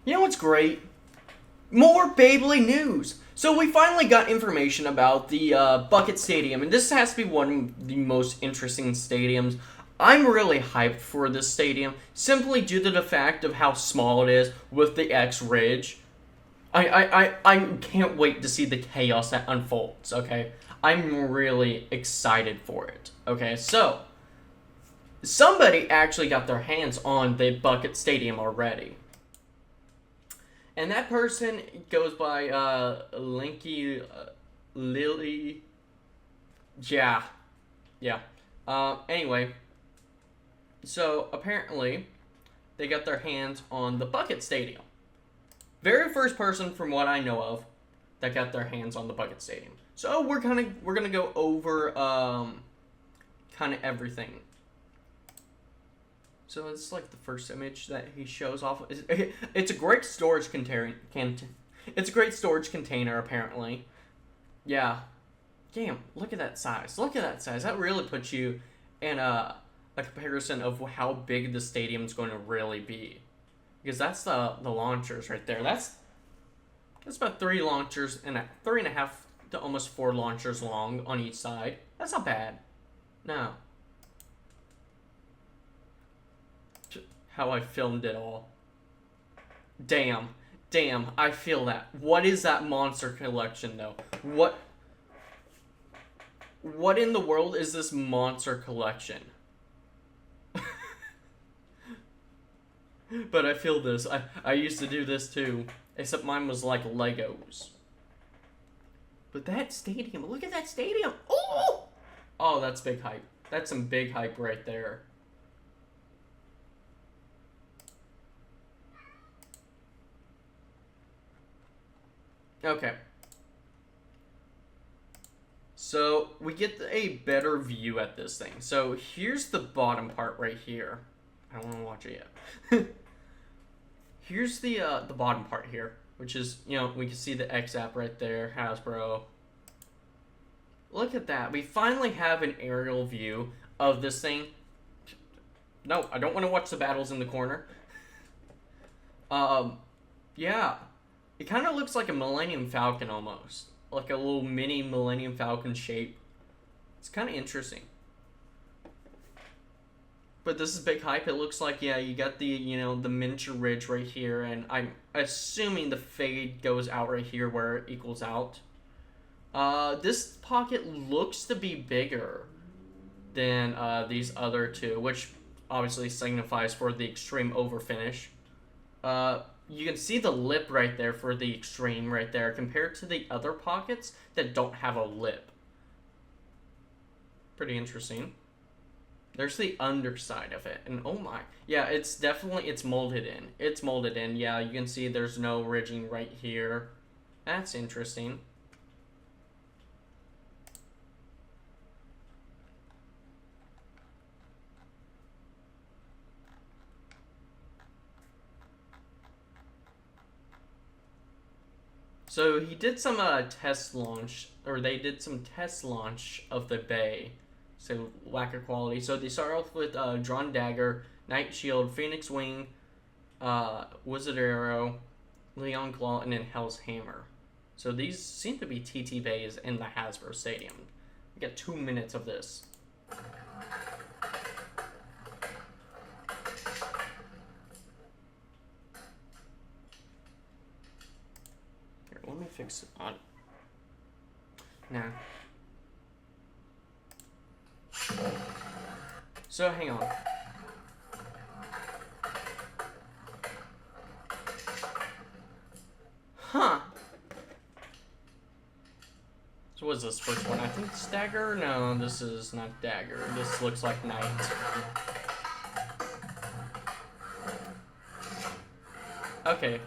You know what's great? More Beyblade news. So we finally got information about the Bucket Stadium, and this has to be one of the most interesting stadiums. I'm really hyped for this stadium, simply due to the fact of how small it is with the X Ridge. I can't wait to see the chaos that unfolds, okay? I'm really excited for it, okay? So, somebody actually got their hands on the Bucket Stadium already. And that person goes by Linky Lily. Yeah. Yeah. Anyway, so apparently they got their hands on the Bucket Stadium. Very first person from what I know of that got their hands on the Bucket Stadium. So we're gonna go over kind of everything. So it's like the first image that he shows off. It's a great storage container. It's a great storage container, apparently. Yeah. Damn, look at that size. Look at that size. That really puts you in a comparison of how big the stadium's going to really be. Because that's the launchers right there. That's about 3 launchers and 3.5 to almost 4 launchers long on each side. That's not bad. No. How I filmed it all. Damn, I feel that. What is that monster collection, though? What in the world is this monster collection? But I feel this. I used to do this too, except mine was like Legos. But that stadium, look at that stadium. Oh! Oh, that's big hype. That's some big hype right there. Okay. So, we get a better view at this thing. So, here's the bottom part right here. I don't want to watch it yet. Here's the bottom part here, which is, you know, we can see the X app right there, Hasbro. Look at that. We finally have an aerial view of this thing. No, I don't want to watch the battles in the corner. Yeah. It kind of looks like a Millennium Falcon almost. Like a little mini Millennium Falcon shape. It's kind of interesting. But this is big hype. It looks like, yeah, you got the, you know, the miniature ridge right here. And I'm assuming the fade goes out right here where it equals out. This pocket looks to be bigger than these other two. Which obviously signifies for the extreme overfinish. You can see the lip right there for the extreme right there compared to the other pockets that don't have a lip. Pretty interesting. There's the underside of it, and oh my. Yeah, it's definitely, it's molded in. It's molded in, yeah, you can see there's no ridging right here. That's interesting. So he did some test launch, or they did some test launch of the Bay. So lack of quality. So they start off with Drawn Dagger, Night Shield, Phoenix Wing, Wizard Arrow, Leon Claw, and then Hell's Hammer. So these seem to be TT Bays in the Hasbro Stadium. We got 2 minutes of this. Let me fix it on. Nah. So hang on. Huh. So what's this first one? I think it's Dagger? No, this is not Dagger. This looks like Knight. Okay.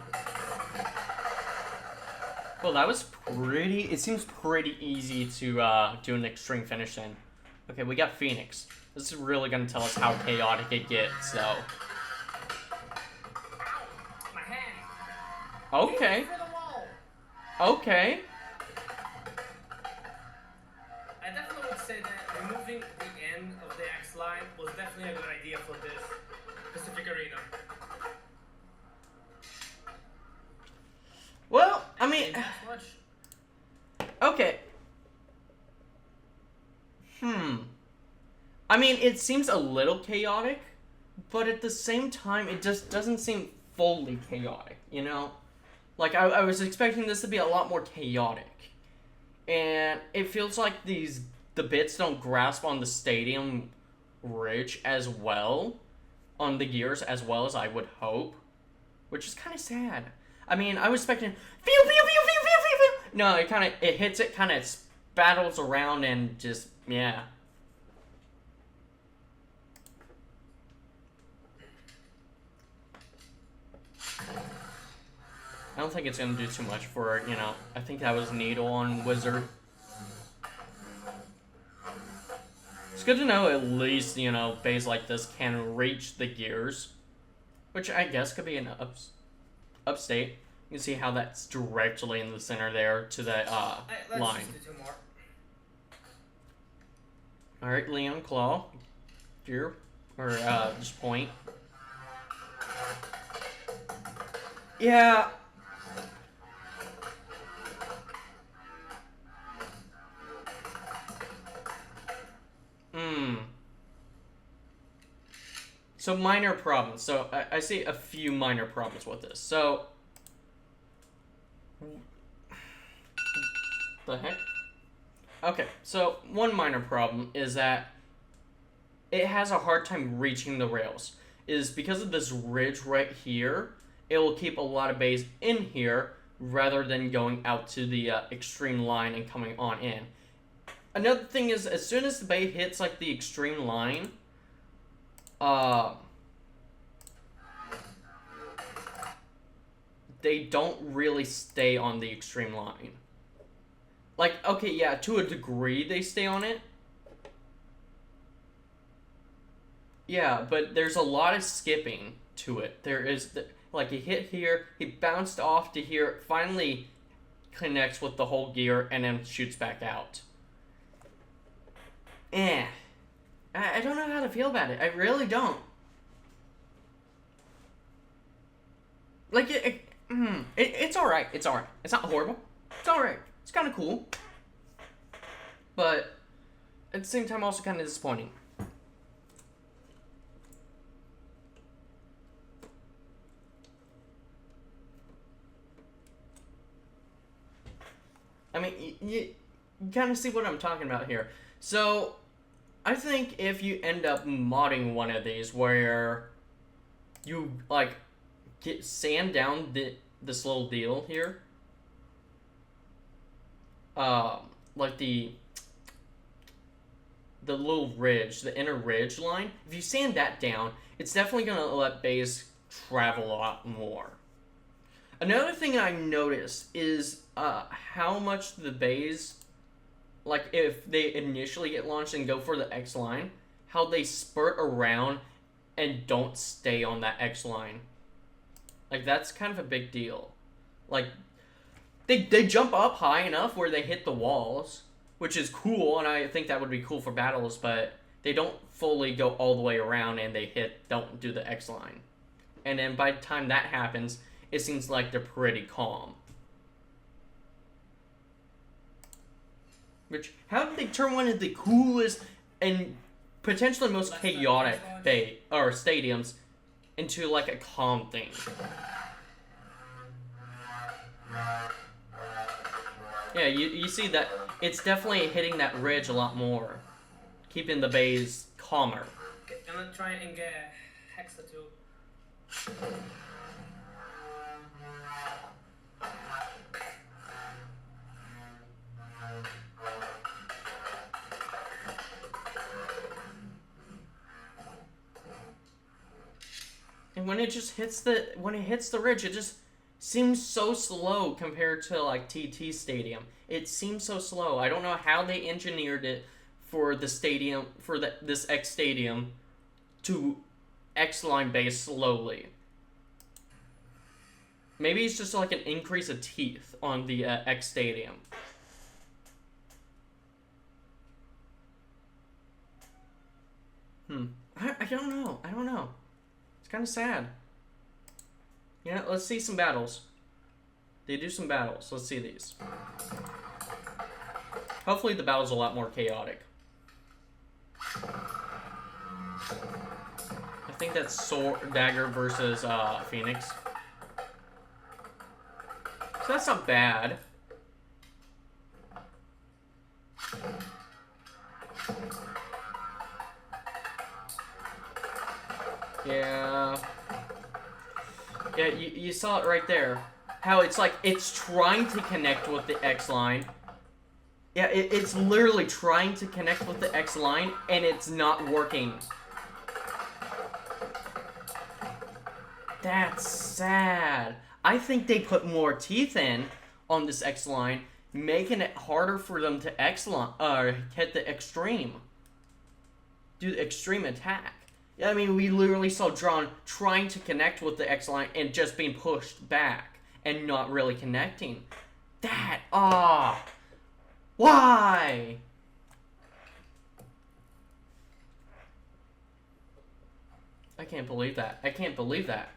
Well, that was pretty... It seems pretty easy to do an extreme finish in. Okay, we got Phoenix. This is really going to tell us how chaotic it gets, so... Okay. Okay. I definitely would say that removing the end of the X line was definitely a good idea for this Pacific Arena. I mean, it seems a little chaotic, but at the same time, it just doesn't seem fully chaotic, you know? Like, I was expecting this to be a lot more chaotic. And it feels like the bits don't grasp on the stadium ridge as well, on the gears as well as I would hope, which is kind of sad. I mean, I was expecting, pew, pew, pew, pew, pew, pew, pew. No, it hits it, kind of spattles around and just, yeah. I don't think it's going to do too much for, you know, I think that was Needle on Wizard. It's good to know at least, you know, bays like this can reach the gears. Which I guess could be an upstate. You can see how that's directly in the center there to the Let's line. just do 2 more. Alright, Leon Claw. Gear. Or just point. Yeah. So minor problems. So I see a few minor problems with this. So the heck? Okay, so one minor problem is that it has a hard time reaching the rails. Is because of this ridge right here, it will keep a lot of bays in here rather than going out to the extreme line and coming on in. Another thing is, as soon as the bay hits like the extreme line, they don't really stay on the extreme line. Like, okay, yeah, to a degree they stay on it. Yeah, but there's a lot of skipping to it. There is, like, he hit here, he bounced off to here, finally connects with the whole gear, and then shoots back out. I don't know how to feel about it. I really don't. Like, it's alright. It's alright. It's not horrible. It's alright. It's kind of cool. But at the same time, also kind of disappointing. I mean, you kind of see what I'm talking about here. So, I think if you end up modding one of these where you, like, sand down this little deal here, like the little ridge, the inner ridge line, if you sand that down, it's definitely going to let bays travel a lot more. Another thing I noticed is how much the bays, like if they initially get launched and go for the X line, how they spurt around and don't stay on that X line. Like, that's kind of a big deal. Like, they jump up high enough where they hit the walls, which is cool, and I think that would be cool for battles, but they don't fully go all the way around and they don't do the X line. And then by the time that happens, it seems like they're pretty calm. Which, how did they turn one of the coolest and potentially most chaotic stadiums into like a calm thing? Yeah, you see that it's definitely hitting that ridge a lot more, keeping the bays calmer. I'm gonna try and get Hexa too. And when it just hits the ridge, it just seems so slow compared to like TT Stadium. It seems so slow. I don't know how they engineered it for the stadium, for this X Stadium to X line base slowly. Maybe it's just like an increase of teeth on the X Stadium. I don't know. I don't know. It's kind of sad. You know, let's see some battles. They do some battles. Let's see these. Hopefully the battle's a lot more chaotic. I think that's Sword Dagger versus Phoenix. So that's not bad. Yeah. Yeah, you saw it right there. How it's like, it's trying to connect with the X line. Yeah, it's literally trying to connect with the X line, and it's not working. That's sad. I think they put more teeth in on this X line, making it harder for them to hit the extreme. Do the extreme attack. I mean, we literally saw Drawn trying to connect with the X line and just being pushed back and not really connecting. Why? I can't believe that. I can't believe that.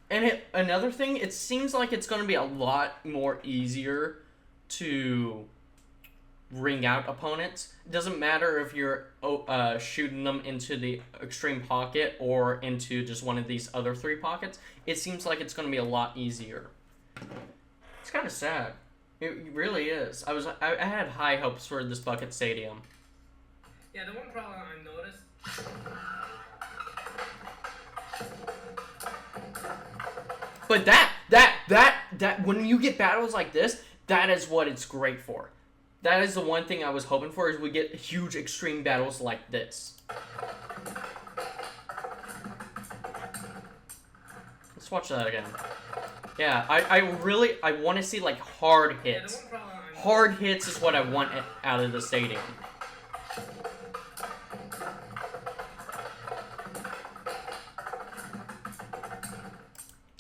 And another thing, it seems like it's going to be a lot more easier to ring out opponents. It doesn't matter if you're shooting them into the extreme pocket or into just one of these other 3 pockets. It seems like it's going to be a lot easier. It's kind of sad. It really is. I had high hopes for this Bucket Stadium. Yeah, the one problem I noticed. But that when you get battles like this, that is what it's great for. That is the one thing I was hoping for, is we get huge extreme battles like this. Let's watch that again. Yeah, I want to see like hard hits. Hard hits is what I want out of the stadium.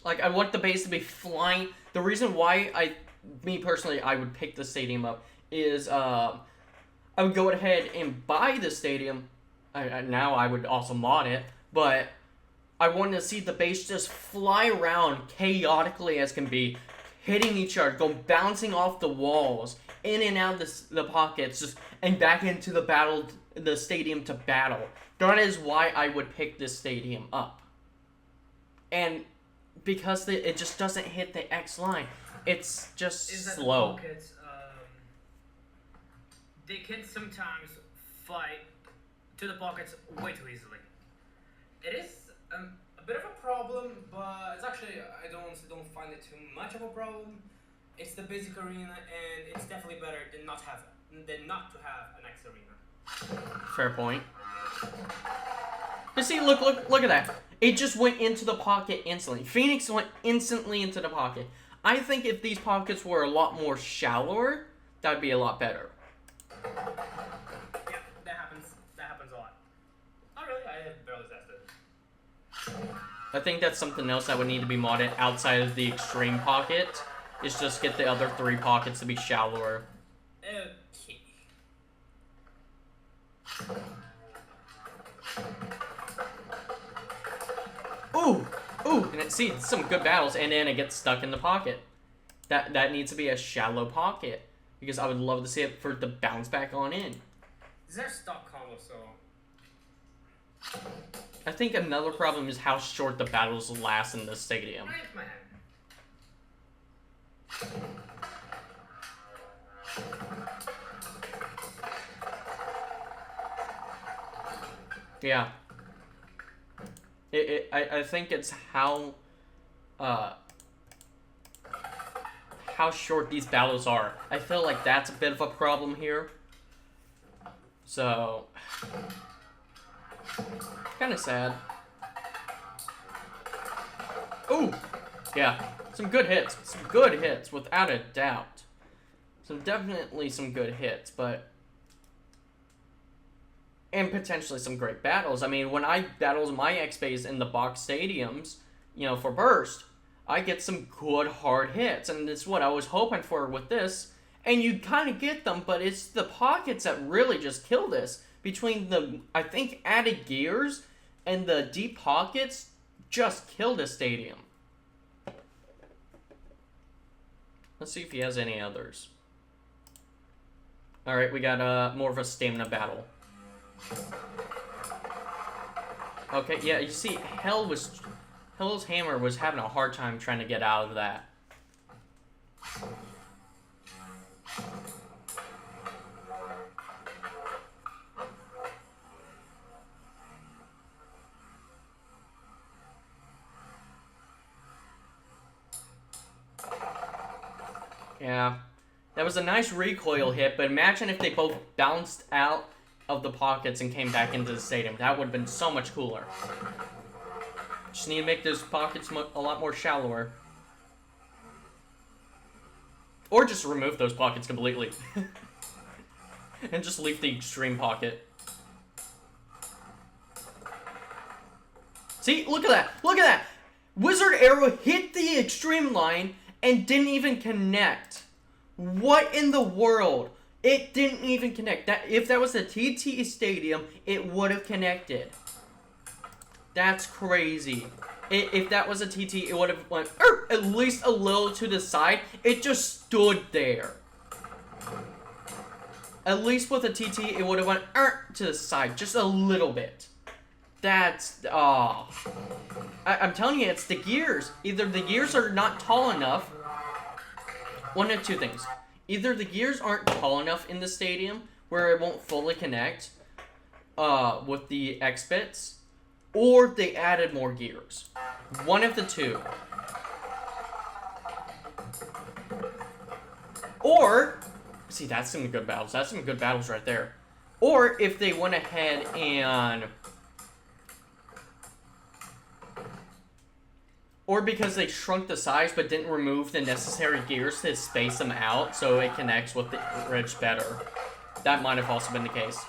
Like, I want the base to be flying. The reason why me personally, I would pick the stadium up is, I would go ahead and buy the stadium. Now I would also mod it, but I wanted to see the base just fly around chaotically as can be, hitting each other, go bouncing off the walls, in and out of the pockets, just and back into the stadium to battle. That is why I would pick this stadium up. And because it just doesn't hit the X line, it's just slow. The pockets, they can sometimes fight to the pockets way too easily. It is a bit of a problem, but it's actually, I don't find it too much of a problem. It's the basic arena, and it's definitely better than not to have an X arena. Fair point. But see, look at that. It just went into the pocket instantly. Phoenix went instantly into the pocket. I think if these pockets were a lot more shallower, that'd be a lot better. Yeah, that happens a lot. Not really, I have barely tested. I think that's something else that would need to be modded outside of the extreme pocket. Is just get the other 3 pockets to be shallower. Okay. Ooh! And see, some good battles, and then it gets stuck in the pocket. That needs to be a shallow pocket, because I would love to see it for the bounce back on in. Is there stock combo, so... I think another problem is how short the battles last in this stadium. Raise my hand. Yeah. I think it's how short these battles are. I feel like that's a bit of a problem here. So, kind of sad. Ooh, yeah, some good hits, without a doubt. Definitely some good hits, but. And potentially some great battles. I mean, when I battle my X-Base in the box stadiums, for Burst, I get some good hard hits. And it's what I was hoping for with this. And you kind of get them, but it's the pockets that really just kill this. Between the, I think, added gears and the deep pockets, just kill this stadium. Let's see if he has any others. Alright, we got more of a stamina battle. Okay, yeah, you see, Hell's hammer was having a hard time trying to get out of that. Yeah, that was a nice recoil hit, but imagine if they both bounced out of the pockets and came back into the stadium. That would have been so much cooler. Just need to make those pockets a lot more shallower. Or just remove those pockets completely. And just leave the extreme pocket. See, look at that. Look at that. Wizard arrow hit the extreme line and didn't even connect. What in the world? It didn't even connect. That if that was a TT stadium, it would have connected. That's crazy. If that was a TT, it would have went at least a little to the side. It just stood there. At least with a TT, it would have went to the side, just a little bit. That's I'm telling you, it's the gears. Either the gears are not tall enough. One of two things. Either the gears aren't tall enough in the stadium where it won't fully connect with the X bits, or they added more gears. One of the two. Or, see, that's some good battles. That's some good battles right there. Or if they went ahead and... Or because they shrunk the size but didn't remove the necessary gears to space them out so it connects with the ridge better. That might have also been the case.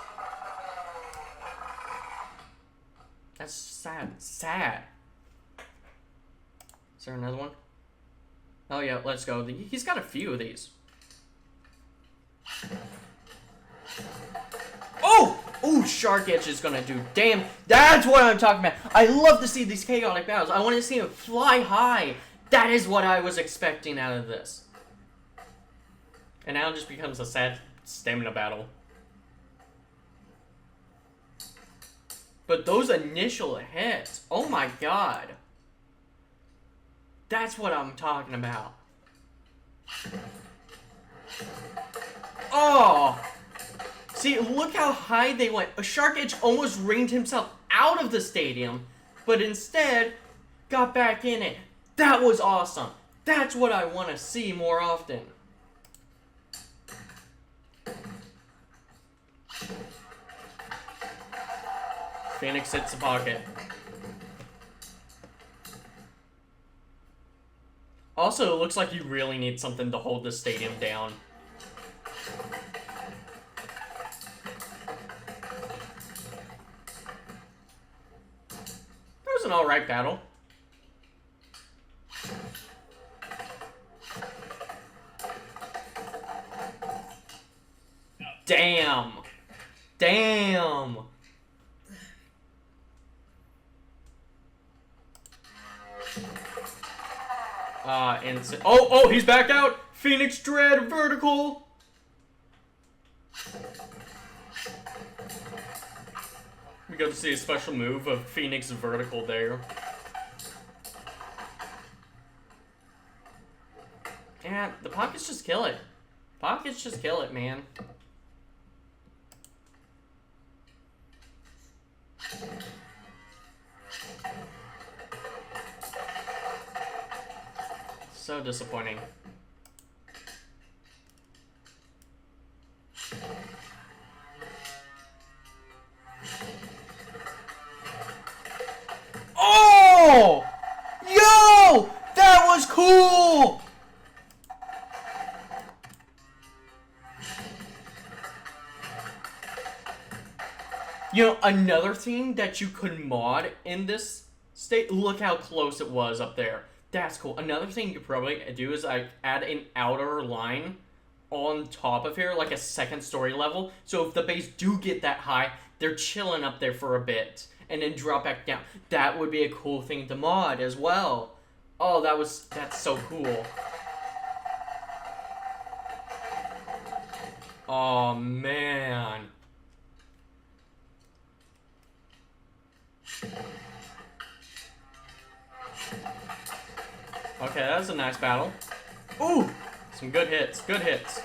That's sad. Sad. Is there another one? Oh yeah, let's go. He's got a few of these. Oh! Ooh, Shark Edge is gonna do. Damn, that's what I'm talking about. I love to see these chaotic battles. I want to see him fly high. That is what I was expecting out of this. And now it just becomes a sad stamina battle. But those initial hits, oh my god. That's what I'm talking about. Oh! See, look how high they went. A Shark Edge almost ringed himself out of the stadium, but instead got back in it. That was awesome. That's what I want to see more often. Phoenix hits the pocket. Also, it looks like you really need something to hold the stadium down. That was an alright battle. Damn. Damn. Oh, he's back out. Phoenix Dread vertical. We got to see a special move of Phoenix vertical there. Yeah, the pockets just kill it. Pockets just kill it, man. So disappointing. Oh! Yo! That was cool! You know, another thing that you could mod in this state, look how close it was up there. That's cool. Another thing you could probably do is add an outer line on top of here, like a second story level. So if the base do get that high, they're chilling up there for a bit and then drop back down. That would be a cool thing to mod as well. Oh, that's so cool. Oh, man. Okay, that was a nice battle. Ooh! Some good hits, good hits.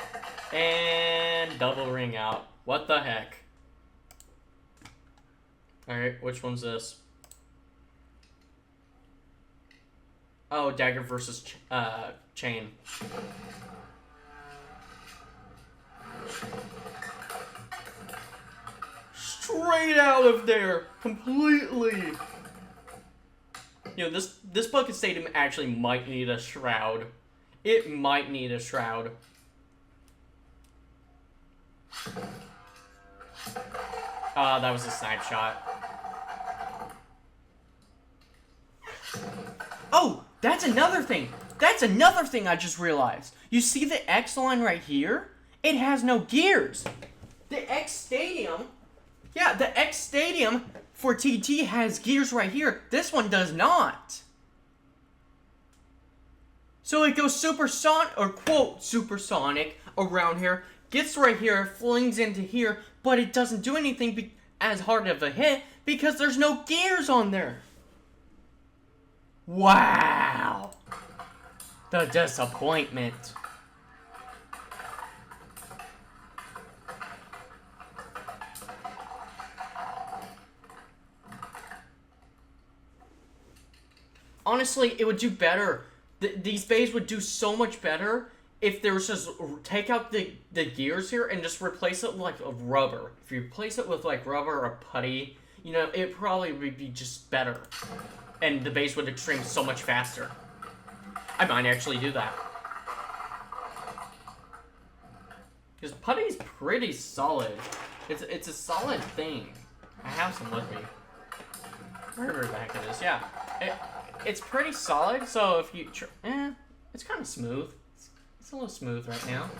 And double ring out. What the heck? Alright, which one's this? Oh, dagger versus chain. Straight out of there, completely. You know, this bucket stadium actually might need a shroud. It might need a shroud. That was a snipe shot. Oh, that's another thing. That's another thing I just realized. You see the X line right here? It has no gears. The X Stadium, yeah, the X Stadium for TT has gears right here. This one does not. So it goes supersonic, or quote, supersonic around here, gets right here, flings into here, but it doesn't do anything as hard of a hit because there's no gears on there. Wow. The disappointment. Honestly, it would do better. These bays would do so much better if there was just take out the gears here and just replace it with like a rubber. If you replace it with like rubber or putty, you know, it probably would be just better. And the base would extreme so much faster. I might actually do that. Because putty's pretty solid. It's a solid thing. I have some with me. Wherever the heck it is, yeah. It's pretty solid, so if you it's kind of smooth. It's a little smooth right now.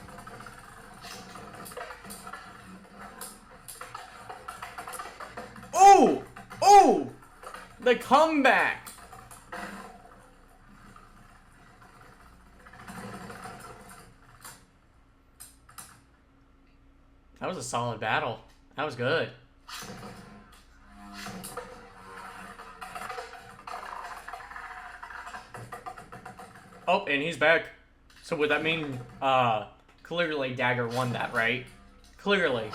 Oh! Oh! The comeback! That was a solid battle. That was good. Oh, and he's back. So would that mean, clearly Dagger won that, right? Clearly.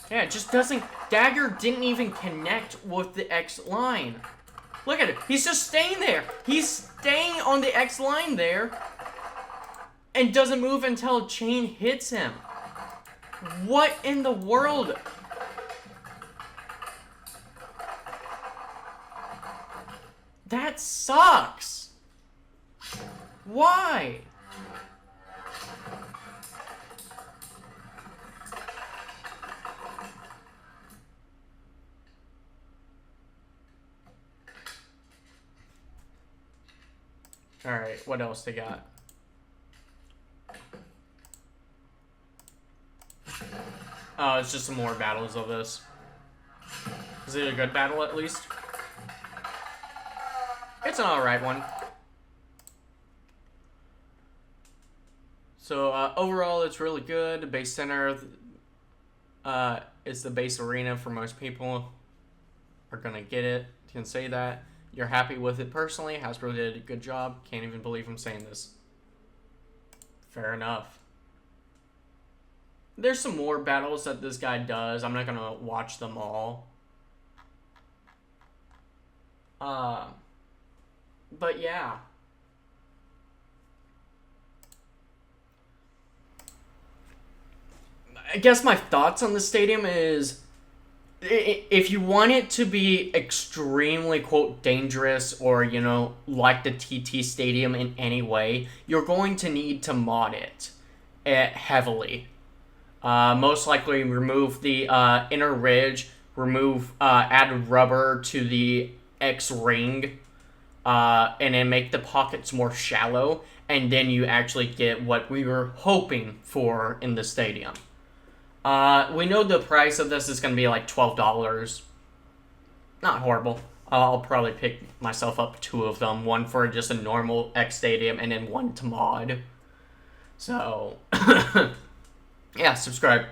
Yeah, it just doesn't... Dagger didn't even connect with the X line. Look at it. He's just staying there. He's staying on the X line there. And doesn't move until chain hits him. What in the world? That sucks. Why? Alright, what else they got? Oh, it's just some more battles of this. Is it a good battle at least? It's an alright one. So, overall, it's really good. The base center is the base arena for most people. Are gonna get it. Can say that. You're happy with it personally. Hasbro did a good job. Can't even believe I'm saying this. Fair enough. There's some more battles that this guy does. I'm not gonna watch them all. But yeah. I guess my thoughts on the stadium is, if you want it to be extremely, quote, dangerous or, you know, like the TT Stadium in any way, you're going to need to mod it heavily. Most likely remove the inner ridge, add rubber to the X ring, and then make the pockets more shallow, and then you actually get what we were hoping for in the stadium. We know the price of this is going to be like $12. Not horrible. I'll probably pick myself up 2 of them. One for just a normal X Stadium and then one to mod. So, yeah, subscribe.